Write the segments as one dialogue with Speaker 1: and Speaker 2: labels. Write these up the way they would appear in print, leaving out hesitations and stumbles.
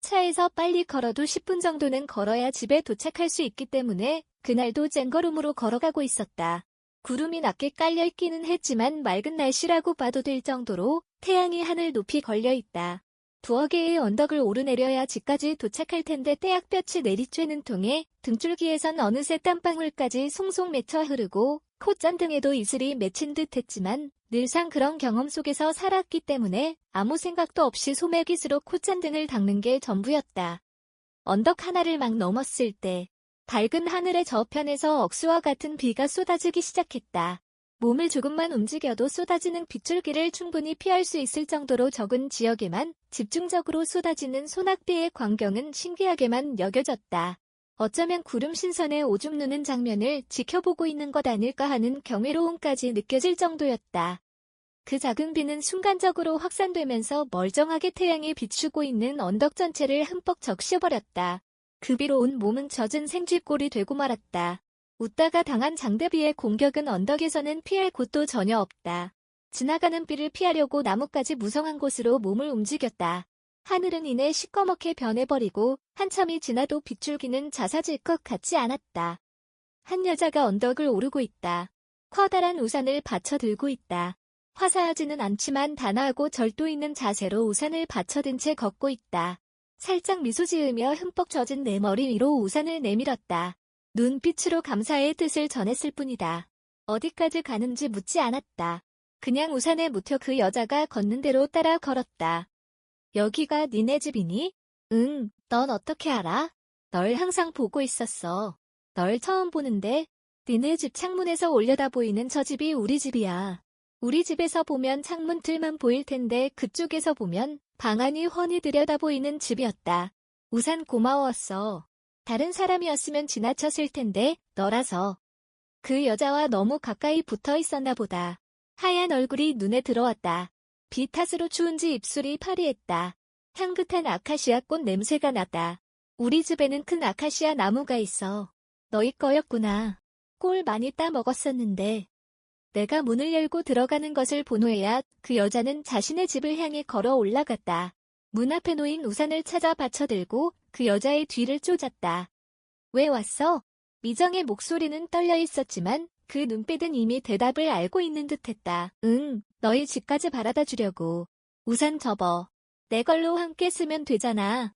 Speaker 1: 차에서 빨리 걸어도 10분 정도는 걸어야 집에 도착할 수 있기 때문에 그날도 쨍걸음으로 걸어가고 있었다. 구름이 낮게 깔려있기는 했지만 맑은 날씨라고 봐도 될 정도로 태양이 하늘 높이 걸려있다. 두어 개의 언덕을 오르내려야 집까지 도착할 텐데 떼약볕이 내리쬐는 통에 등줄기에선 어느새 땀방울까지 송송 맺혀 흐르고 콧잔등에도 이슬이 맺힌 듯 했지만 늘상 그런 경험 속에서 살았기 때문에 아무 생각도 없이 소매깃으로 콧잔등을 닦는 게 전부였다. 언덕 하나를 막 넘었을 때 밝은 하늘의 저편에서 억수와 같은 비가 쏟아지기 시작했다. 몸을 조금만 움직여도 쏟아지는 빗줄기를 충분히 피할 수 있을 정도로 적은 지역에만 집중적으로 쏟아지는 소낙비의 광경은 신기하게만 여겨졌다. 어쩌면 구름 신선에 오줌 누는 장면을 지켜보고 있는 것 아닐까 하는 경이로움까지 느껴질 정도였다. 그 작은 비는 순간적으로 확산되면서 멀쩡하게 태양이 비추고 있는 언덕 전체를 흠뻑 적셔버렸다. 그 비로 온 몸은 젖은 생쥐꼴이 되고 말았다. 웃다가 당한 장대비의 공격은 언덕에서는 피할 곳도 전혀 없다. 지나가는 비를 피하려고 나뭇가지 무성한 곳으로 몸을 움직였다. 하늘은 이내 시꺼멓게 변해버리고 한참이 지나도 빗줄기는 잦아질 것 같지 않았다. 한 여자가 언덕을 오르고 있다. 커다란 우산을 받쳐 들고 있다. 화사하지는 않지만 단아하고 절도 있는 자세로 우산을 받쳐든 채 걷고 있다. 살짝 미소 지으며 흠뻑 젖은 내 머리 위로 우산을 내밀었다. 눈빛으로 감사의 뜻을 전했을 뿐이다. 어디까지 가는지 묻지 않았다. 그냥 우산에 묻혀 그 여자가 걷는 대로 따라 걸었다. 여기가 니네 집이니? 응, 넌 어떻게 알아? 널 항상 보고 있었어. 널 처음 보는데 니네 집 창문에서 올려다 보이는 저 집이 우리 집이야. 우리 집에서 보면 창문 틀만 보일 텐데 그쪽에서 보면 방 안이 훤히 들여다 보이는 집이었다. 우산 고마웠어. 다른 사람이었으면 지나쳤을 텐데 너라서. 그 여자와 너무 가까이 붙어 있었나 보다. 하얀 얼굴이 눈에 들어왔다. 비 탓으로 추운지 입술이 파리했다. 향긋한 아카시아 꽃 냄새가 났다. 우리 집에는 큰 아카시아 나무가 있어. 너희 거였구나. 꿀 많이 따 먹었었는데. 내가 문을 열고 들어가는 것을 본 후에야 그 여자는 자신의 집을 향해 걸어 올라갔다. 문 앞에 놓인 우산을 찾아 받쳐들고 그 여자의 뒤를 쫓았다. 왜 왔어? 미정의 목소리는 떨려 있었지만 그 눈빛은 이미 대답을 알고 있는 듯했다. 응, 너희 집까지 바라다 주려고. 우산 접어. 내 걸로 함께 쓰면 되잖아.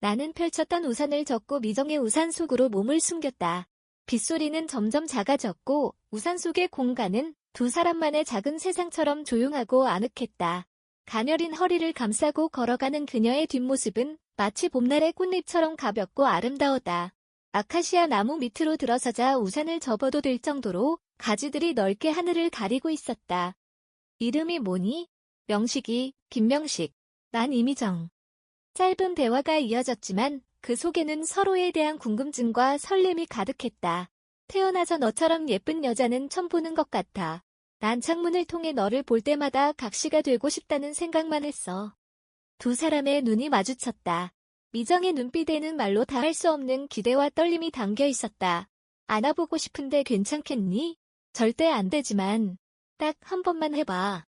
Speaker 1: 나는 펼쳤던 우산을 접고 미정의 우산 속으로 몸을 숨겼다. 빗소리는 점점 작아졌고 우산 속의 공간은 두 사람만의 작은 세상처럼 조용하고 아늑했다. 가녀린 허리를 감싸고 걸어가는 그녀의 뒷모습은 마치 봄날의 꽃잎처럼 가볍고 아름다웠다. 아카시아 나무 밑으로 들어서자 우산을 접어도 될 정도로 가지들이 넓게 하늘을 가리고 있었다. 이름이 뭐니? 명식이, 김명식. 난 이미정. 짧은 대화가 이어졌지만 그 속에는 서로에 대한 궁금증과 설렘이 가득했다. 태어나서 너처럼 예쁜 여자는 처음 보는 것 같아. 난 창문을 통해 너를 볼 때마다 각시가 되고 싶다는 생각만 했어. 두 사람의 눈이 마주쳤다. 미정의 눈빛에는 말로 다 할 수 없는 기대와 떨림이 담겨 있었다. 안아보고 싶은데 괜찮겠니? 절대 안 되지만 딱 한 번만 해봐.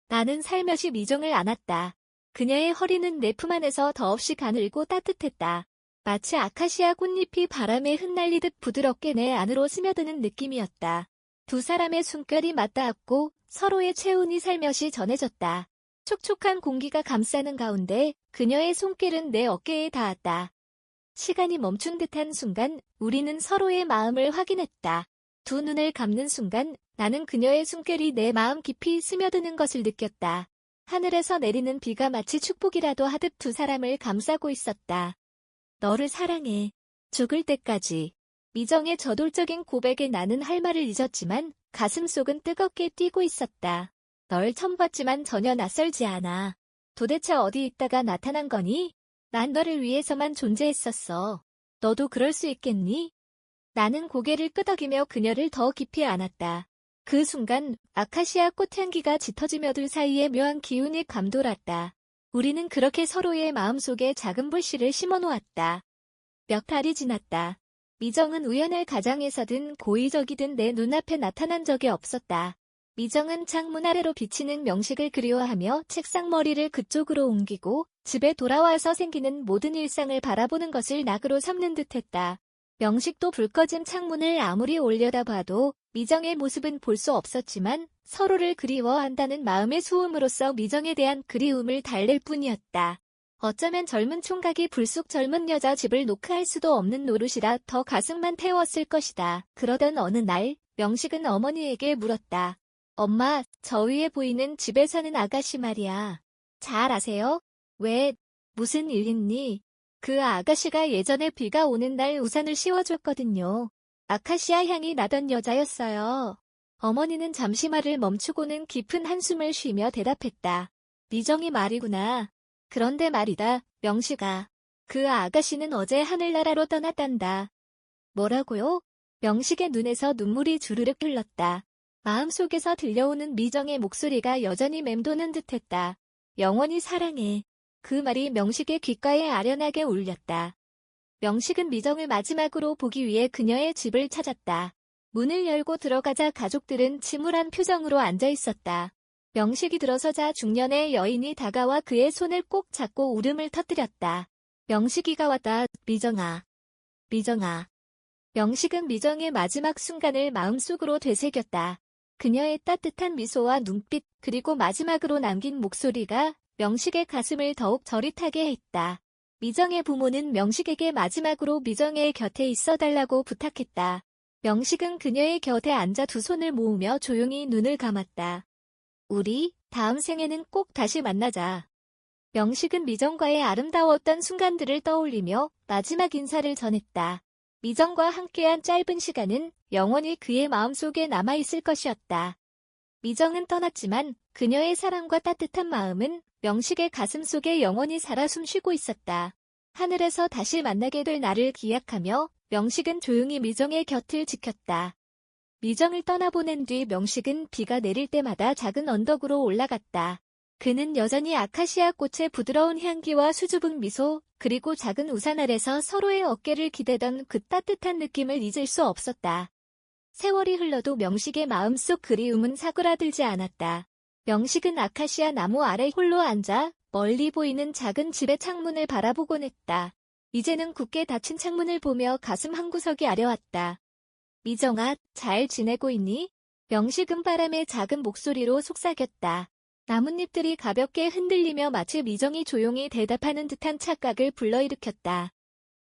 Speaker 1: 나는 살며시 미정을 안았다. 그녀의 허리는 내 품 안에서 더없이 가늘고 따뜻했다. 마치 아카시아 꽃잎이 바람에 흩날리듯 부드럽게 내 안으로 스며드는 느낌이었다. 두 사람의 숨결이 맞닿았고 서로의 체온이 살며시 전해졌다. 촉촉한 공기가 감싸는 가운데 그녀의 손길은 내 어깨에 닿았다. 시간이 멈춘 듯한 순간 우리는 서로의 마음을 확인했다. 두 눈을 감는 순간 나는 그녀의 숨결이 내 마음 깊이 스며드는 것을 느꼈다. 하늘에서 내리는 비가 마치 축복이라도 하듯 두 사람을 감싸고 있었다. 너를 사랑해. 죽을 때까지. 미정의 저돌적인 고백에 나는 할 말을 잊었지만 가슴속은 뜨겁게 뛰고 있었다. 널 처음 봤지만 전혀 낯설지 않아. 도대체 어디 있다가 나타난 거니? 난 너를 위해서만 존재했었어. 너도 그럴 수 있겠니? 나는 고개를 끄덕이며 그녀를 더 깊이 안았다. 그 순간 아카시아 꽃향기가 짙어지며 둘 사이에 묘한 기운이 감돌았다. 우리는 그렇게 서로의 마음속에 작은 불씨를 심어놓았다. 몇 달이 지났다. 미정은 우연할 가장에서든 고의적이든 내 눈앞에 나타난 적이 없었다. 미정은 창문 아래로 비치는 명식을 그리워하며 책상 머리를 그쪽으로 옮기고 집에 돌아와서 생기는 모든 일상을 바라보는 것을 낙으로 삼는 듯했다. 명식도 불 꺼진 창문을 아무리 올려다봐도 미정의 모습은 볼 수 없었지만 서로를 그리워한다는 마음의 소음으로써 미정에 대한 그리움을 달랠 뿐이었다. 어쩌면 젊은 총각이 불쑥 젊은 여자 집을 노크할 수도 없는 노릇이라 더 가슴만 태웠을 것이다. 그러던 어느 날 명식은 어머니에게 물었다. 엄마, 저 위에 보이는 집에 사는 아가씨 말이야. 잘 아세요? 왜? 무슨 일 있니? 그 아가씨가 예전에 비가 오는 날 우산을 씌워줬거든요. 아카시아 향이 나던 여자였어요. 어머니는 잠시 말을 멈추고는 깊은 한숨을 쉬며 대답했다. 미정이 말이구나. 그런데 말이다, 명식아. 그 아가씨는 어제 하늘나라로 떠났단다. 뭐라고요? 명식의 눈에서 눈물이 주르륵 흘렀다. 마음속에서 들려오는 미정의 목소리가 여전히 맴도는 듯했다. 영원히 사랑해. 그 말이 명식의 귓가에 아련하게 울렸다. 명식은 미정을 마지막으로 보기 위해 그녀의 집을 찾았다. 문을 열고 들어가자 가족들은 침울한 표정으로 앉아 있었다. 명식이 들어서자 중년의 여인이 다가와 그의 손을 꼭 잡고 울음을 터뜨렸다. 명식이가 왔다. 미정아. 미정아. 명식은 미정의 마지막 순간을 마음속으로 되새겼다. 그녀의 따뜻한 미소와 눈빛 그리고 마지막으로 남긴 목소리가 명식의 가슴을 더욱 저릿하게 했다. 미정의 부모는 명식에게 마지막으로 미정의 곁에 있어달라고 부탁했다. 명식은 그녀의 곁에 앉아 두 손을 모으며 조용히 눈을 감았다. 우리 다음 생에는 꼭 다시 만나자. 명식은 미정과의 아름다웠던 순간들을 떠올리며 마지막 인사를 전했다. 미정과 함께한 짧은 시간은 영원히 그의 마음속에 남아있을 것이었다. 미정은 떠났지만 그녀의 사랑과 따뜻한 마음은 명식의 가슴 속에 영원히 살아 숨쉬고 있었다. 하늘에서 다시 만나게 될 날을 기약하며 명식은 조용히 미정의 곁을 지켰다. 미정을 떠나보낸 뒤 명식은 비가 내릴 때마다 작은 언덕으로 올라갔다. 그는 여전히 아카시아 꽃의 부드러운 향기와 수줍은 미소, 그리고 작은 우산 아래서 서로의 어깨를 기대던 그 따뜻한 느낌을 잊을 수 없었다. 세월이 흘러도 명식의 마음속 그리움은 사그라들지 않았다. 명식은 아카시아 나무 아래 홀로 앉아 멀리 보이는 작은 집의 창문을 바라보곤 했다. 이제는 굳게 닫힌 창문을 보며 가슴 한구석이 아려왔다. 미정아, 잘 지내고 있니? 명식은 바람의 작은 목소리로 속삭였다. 나뭇잎들이 가볍게 흔들리며 마치 미정이 조용히 대답하는 듯한 착각을 불러일으켰다.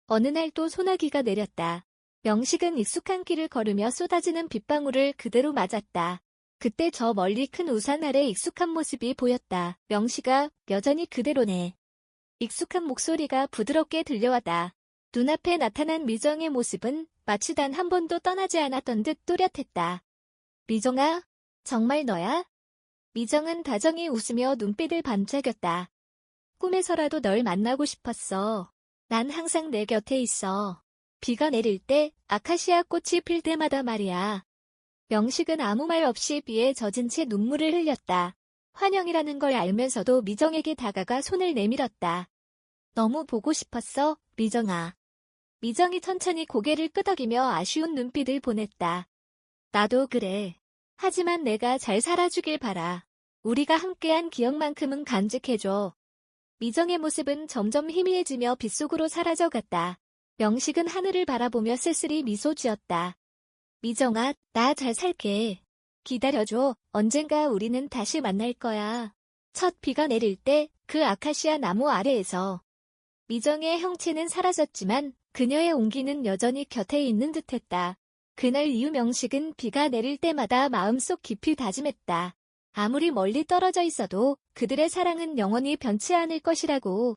Speaker 1: 어느 날 또 소나기가 내렸다. 명식은 익숙한 길을 걸으며 쏟아지는 빗방울을 그대로 맞았다. 그때 저 멀리 큰 우산 아래 익숙한 모습이 보였다. 명식아, 여전히 그대로네. 익숙한 목소리가 부드럽게 들려왔다. 눈앞에 나타난 미정의 모습은 마치 단 한 번도 떠나지 않았던 듯 또렷했다. 미정아, 정말 너야? 미정은 다정히 웃으며 눈빛을 반짝였다. 꿈에서라도 널 만나고 싶었어. 난 항상 내 곁에 있어. 비가 내릴 때, 아카시아 꽃이 필 때마다 말이야. 명식은 아무 말 없이 비에 젖은 채 눈물을 흘렸다. 환영이라는 걸 알면서도 미정에게 다가가 손을 내밀었다. 너무 보고 싶었어, 미정아. 미정이 천천히 고개를 끄덕이며 아쉬운 눈빛을 보냈다. 나도 그래. 하지만 내가 잘 살아주길 바라. 우리가 함께한 기억만큼은 간직해줘. 미정의 모습은 점점 희미해지며 빗속으로 사라져갔다. 명식은 하늘을 바라보며 쓸쓸히 미소 지었다. 미정아, 나 잘 살게. 기다려줘. 언젠가 우리는 다시 만날 거야. 첫 비가 내릴 때 그 아카시아 나무 아래에서. 미정의 형체는 사라졌지만 그녀의 온기는 여전히 곁에 있는 듯했다. 그날 이후 명식은 비가 내릴 때마다 마음속 깊이 다짐했다. 아무리 멀리 떨어져 있어도 그들의 사랑은 영원히 변치 않을 것이라고.